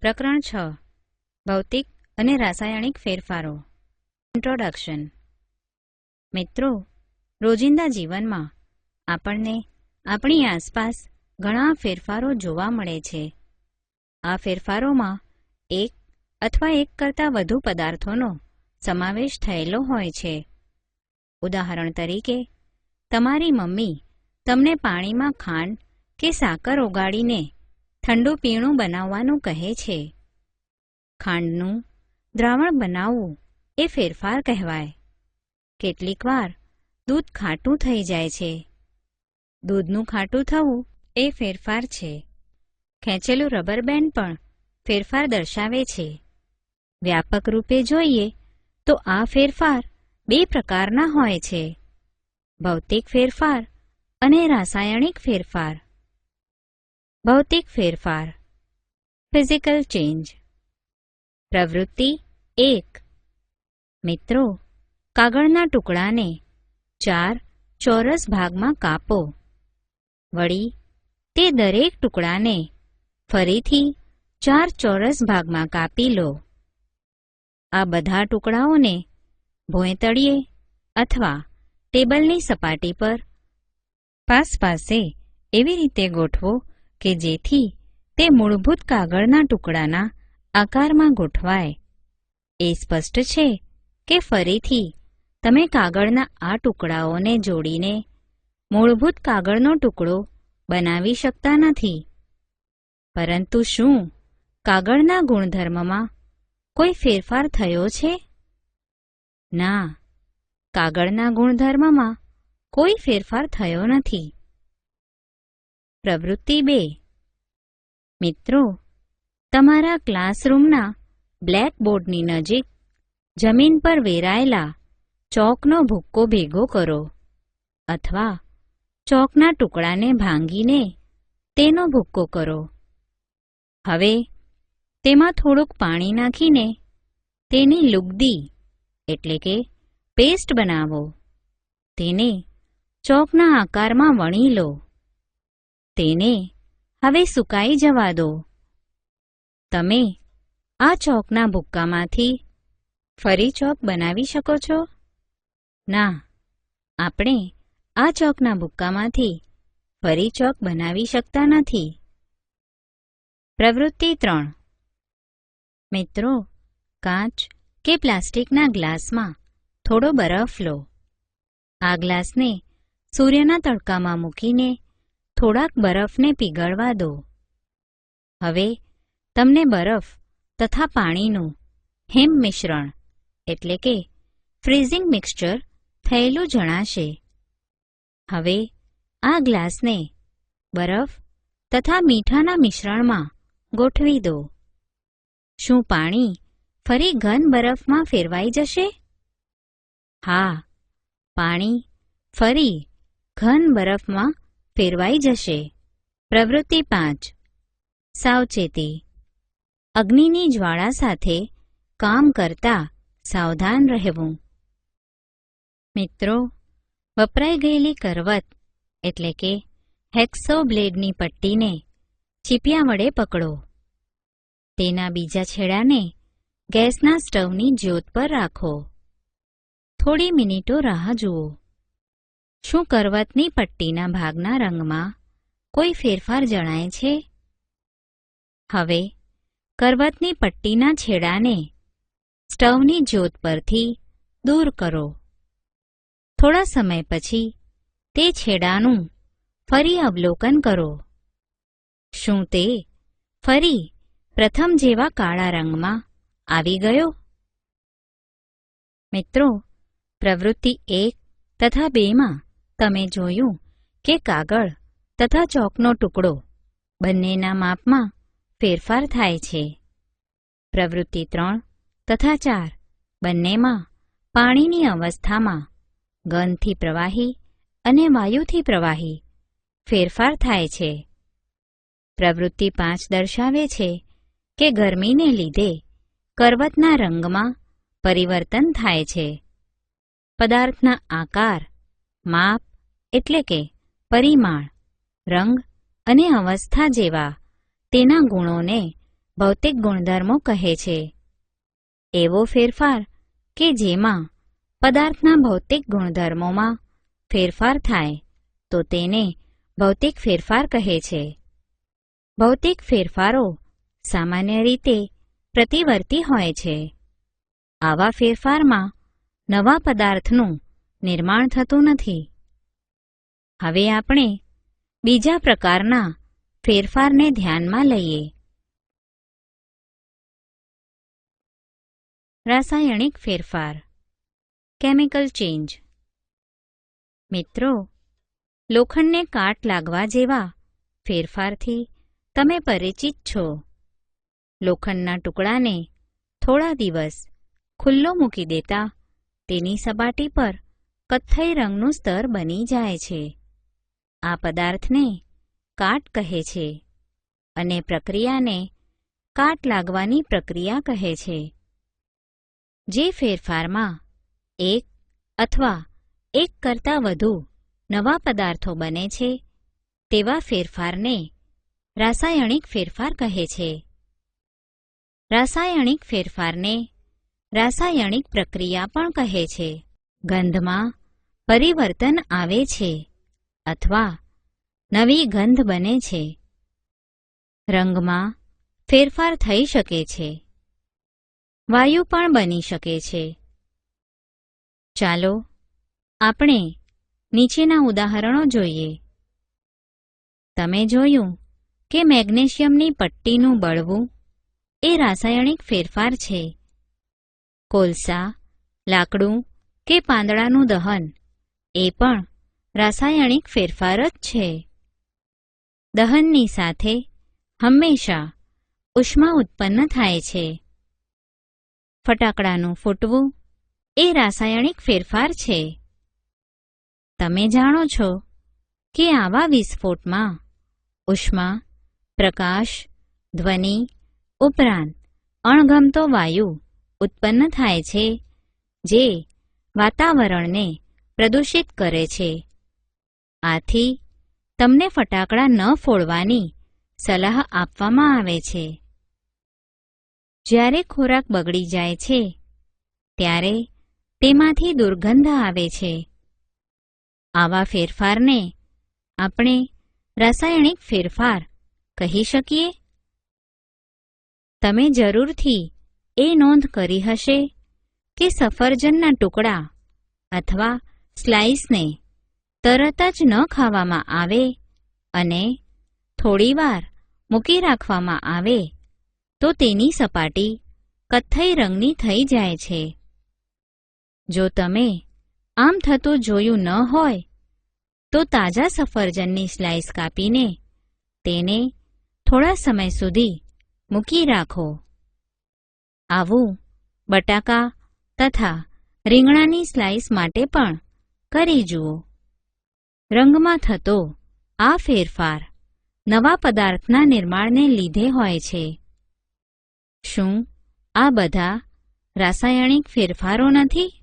પ્રકરણ 6 ભૌતિક અને રાસાયણિક ફેરફારો. ઇન્ટ્રોડક્શન. મિત્રો, રોજિંદા જીવનમાં આપણને આપણી આસપાસ ઘણા ફેરફારો જોવા મળે છે. આ ફેરફારોમાં એક અથવા એક કરતાં વધુ પદાર્થોનો સમાવેશ થયેલો હોય છે. ઉદાહરણ તરીકે, તમારી મમ્મી તમને પાણીમાં ખાંડ કે સાકર ઓગાળીને ઠંડુ પીણું બનાવવાનું કહે છે. ખાંડનું દ્રાવણ બનાવવું એ ફેરફાર કહેવાય. કેટલીકવાર દૂધ ખાટું થઈ જાય છે. દૂધનું ખાટું થવું એ ફેરફાર છે. ખેંચેલું રબર બેન્ડ પણ ફેરફાર દર્શાવે છે. વ્યાપક રૂપે જોઈએ તો આ ફેરફાર બે પ્રકારના હોય છે: ભૌતિક ફેરફાર અને રાસાયણિક ફેરફાર. ભૌતિક ફેરફાર, ફિઝિકલ ચેન્જ. પ્રવૃત્તિ 1. મિત્રો, કાગળના ટુકડાને 4 ચોરસ ભાગમાં કાપો. વળી તે દરેક ટુકડાને ફરીથી 4 ચોરસ ભાગમાં કાપી લો. આ બધા ટુકડાઓને ભોંયતળિયે અથવા ટેબલની સપાટી પર પાસે એવી રીતે ગોઠવો કે જેથી તે મૂળભૂત કાગળના ટુકડાના આકારમાં ગોઠવાય. એ સ્પષ્ટ છે કે ફરીથી તમે કાગળના આ ટુકડાઓને જોડીને મૂળભૂત કાગળનો ટુકડો બનાવી શકતા નથી. પરંતુ શું કાગળના ગુણધર્મમાં કોઈ ફેરફાર થયો છે? ના, કાગળના ગુણધર્મમાં કોઈ ફેરફાર થયો નથી. પ્રવૃત્તિ 2. મિત્રો, તમારા ક્લાસરૂમના બ્લેકબોર્ડની નજીક જમીન પર વેરાયેલા ચોકનો ભૂક્કો ભેગો કરો અથવા ચોકના ટુકડાને ભાંગીને તેનો ભૂક્કો કરો. હવે તેમાં થોડુંક પાણી નાખીને તેની લુગદી એટલે કે પેસ્ટ બનાવો. તેને ચોકના આકારમાં વણી લો. તેને હવે સુકાઈ જવા દો. તમે આ ચોકના ભૂક્કામાંથી ફરી ચોક બનાવી શકો છો? ના, આપણે આ ચોકના ભૂક્કામાંથી ફરી ચોક બનાવી શકતા નથી. પ્રવૃત્તિ 3. મિત્રો, કાચ કે પ્લાસ્ટિકના ગ્લાસમાં થોડો બરફ લો. આ ગ્લાસને સૂર્યના તડકામાં મૂકીને થોડાક બરફને પીગળવા દો. હવે તમને બરફ તથા પાણીનું હિમ મિશ્રણ એટલે કે ફ્રીઝિંગ મિક્સચર થયેલું જણાશે. હવે આ ગ્લાસને બરફ તથા મીઠાના મિશ્રણમાં ગોઠવી દો. શું પાણી ફરી ઘન બરફમાં ફેરવાઈ જશે? હા, પાણી ફરી ઘન બરફમાં ફેરવાઈ જશે. પ્રવૃત્તિ 5. સાવચેતી. અગ્નિની જ્વાળા સાથે કામ કરતા સાવધાન રહેવું. મિત્રો, વપરાઈ ગયેલી કરવત એટલે કે હેક્સો બ્લેડની પટ્ટીને ચીપિયા વડે પકડો. તેના બીજા છેડાને ગેસના સ્ટવની જ્યોત પર રાખો. થોડી મિનિટો રાહ જુઓ. શું કરવતની પટ્ટીના ભાગના રંગમાં કોઈ ફેરફાર જણાય છે? હવે કરવતની પટ્ટીના છેડાને સ્ટવની જ્યોત પરથી દૂર કરો. થોડા સમય પછી તે છેડાનું ફરી અવલોકન કરો. શું તે ફરી પ્રથમ જેવા કાળા રંગમાં આવી ગયો? મિત્રો, પ્રવૃત્તિ 1 તથા 2માં તમે જોયું કે કાગળ તથા ચોકનો ટુકડો બંનેના માપમાં ફેરફાર થાય છે. પ્રવૃત્તિ 3 તથા 4 બંનેમાં પાણીની અવસ્થામાં ઘનથી પ્રવાહી અને વાયુથી પ્રવાહી ફેરફાર થાય છે. પ્રવૃત્તિ 5 દર્શાવે છે કે ગરમીને લીધે કરવતના રંગમાં પરિવર્તન થાય છે. પદાર્થના આકાર, માપ એટલે કે પરિમાણ, રંગ અને અવસ્થા જેવા તેના ગુણોને ભૌતિક ગુણધર્મો કહે છે. એવો ફેરફાર કે જેમાં પદાર્થના ભૌતિક ગુણધર્મોમાં ફેરફાર થાય તો તેને ભૌતિક ફેરફાર કહે છે. ભૌતિક ફેરફારો સામાન્ય રીતે પ્રતિવર્તી હોય છે. આવા ફેરફારમાં નવા પદાર્થનું નિર્માણ થતું નથી. હવે આપણે બીજા પ્રકારના ફેરફારને ધ્યાનમાં લઈએ. રાસાયણિક ફેરફાર, કેમિકલ ચેન્જ. મિત્રો, લોખંડને કાટ લાગવા જેવા ફેરફારથી તમે પરિચિત છો. લોખંડના ટુકડાને થોડા દિવસ ખુલ્લો મૂકી દેતા તેની સપાટી પર કથ્થઈ રંગનું સ્તર બની જાય છે. આ પદાર્થને કાટ કહે છે અને પ્રક્રિયાને કાટ લાગવાની પ્રક્રિયા કહે છે. જે ફેરફારમાં એક અથવા એક કરતાં વધુ નવા પદાર્થો બને છે તેવા ફેરફારને રાસાયણિક ફેરફાર કહે છે. રાસાયણિક ફેરફારને રાસાયણિક પ્રક્રિયા પણ કહે છે. ગંધમાં પરિવર્તન આવે છે અથવા નવી ગંધ બને છે. રંગમાં ફેરફાર થઈ શકે છે. વાયુ પણ બની શકે છે. ચાલો આપણે નીચેના ઉદાહરણો જોઈએ. તમે જોયું કે મેગ્નેશિયમની પટ્ટીનું બળવું એ રાસાયણિક ફેરફાર છે. કોલસા, લાકડું કે પાંદડાનું દહન એ પણ રાસાયણિક ફેરફાર જ છે. દહનની સાથે હંમેશા ઉષ્મા ઉત્પન્ન થાય છે. ફટાકડાનું ફૂટવું એ રાસાયણિક ફેરફાર છે. તમે જાણો છો કે આવા વિસ્ફોટમાં ઉષ્મા, પ્રકાશ, ધ્વનિ ઉપરાંત અણગમતો વાયુ ઉત્પન્ન થાય છે જે વાતાવરણને પ્રદૂષિત કરે છે. આથી તમને ફટાકડા ન ફોડવાની સલાહ આપવામાં આવે છે. જ્યારે ખોરાક બગડી જાય છે ત્યારે તેમાંથી દુર્ગંધ આવે છે. આવા ફેરફારને આપણે રાસાયણિક ફેરફાર કહી શકીએ. તમે જરૂરથી એ નોંધ કરી હશે કે સફરજનના ટુકડા અથવા સ્લાઇસને તરત જ ન ખાવામાં આવે અને થોડીવાર મૂકી રાખવામાં આવે તો તેની સપાટી કથ્થઈ રંગની થઈ જાય છે. જો તમે આમ થતું જોયું ન હોય તો તાજા સફરજનની સ્લાઇસ કાપીને તેને થોડા સમય સુધી મૂકી રાખો. આવું બટાકા તથા રીંગણાની સ્લાઇસ માટે પણ કરી જુઓ. રંગમાં થતો આ ફેરફાર નવા પદાર્થના નિર્માણને લીધે હોય છે. શું આ બધા રાસાયણિક ફેરફારો નથી?